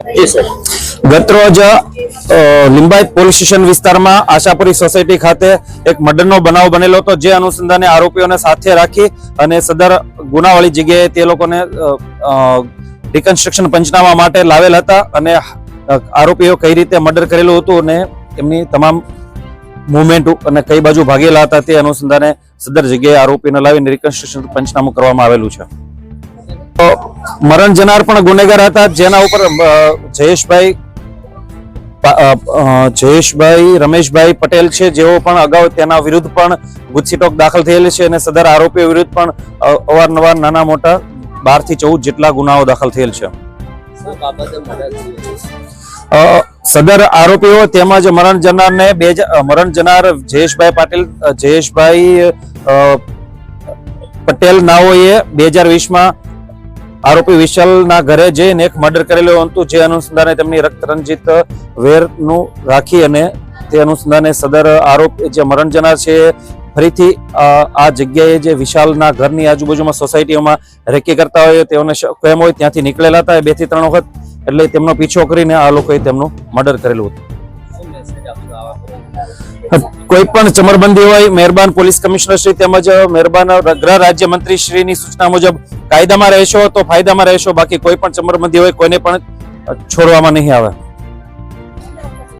જી sir. ગતરોજ Limbayat police station વિસ્તારમાં Ashapuri society ખાતે એક મર્ડરનો બનાવ બનેલો હતો, જે અનુસંધાને આરોપીઓને સાથે રાખી અને સદર ગુનાવાળી જગ્યાએ તે લોકોને રિકન્સ્ટ્રક્શન પંચનામા માટે લાવેલ હતા અને આરોપીઓ કઈ રીતે મર્ડર કરેલું હતું અને એમની તમામ મુવમેન્ટ અને કઈ બાજુ ભાગેલા હતા તે અનુસંધાને સદર જગ્યાએ આરોપીને લાવીને રિકન્સ્ટ્રક્શન પંચનામું કરવામાં આવેલું છે. મરણ જનાર પણ ગુનેગાર હતા, જેના ઉપર જયેશભાઈ રમેશભાઈ પટેલ છે, જેઓ પણ અગાઉ તેના વિરુદ્ધ પણ ગુજસીટોક દાખલ થયેલી છે અને સદર આરોપીઓ વિરુદ્ધ પણ અવારનવાર નાના મોટા 12 થી 14 જેટલા ગુનાઓ દાખલ થયેલ છે. સદર આરોપીઓ તેમજ મરણ જનાર જયેશભાઈ પટેલ નાઓએ 2020માં આરોપી વિશાલના ઘરે જઈને એક મર્ડર કરેલું હતું, જે અનુસંધાને તેમની રક્તરંજિત વેરનું રાખી અને તે અનુસંધાને સદર આરોપી જે મરણ જનાર છે ફરીથી આ જગ્યાએ જે વિશાલના ઘરની આજુબાજુમાં સોસાયટીઓમાં રેકી કરતા હોય તેઓને કેમ હોય ત્યાંથી નીકળેલા હતા 2 થી 3 વખત, એટલે તેમનો પીછો કરીને આ લોકોએ તેમનું મર્ડર કરેલું હતું. કોઈ પણ ચમરબંધી હોય મહેરબાન પોલીસ કમિશનર શ્રી તેમજ મહેરબાન ગૃહ રાજ્ય મંત્રી શ્રીની સૂચના મુજબ કાયદામાં રહેશો તો ફાયદામાં રહેશો, બાકી કોઈ પણ ચમરબંધી હોય કોઈને પણ છોડવામાં નહીં આવે.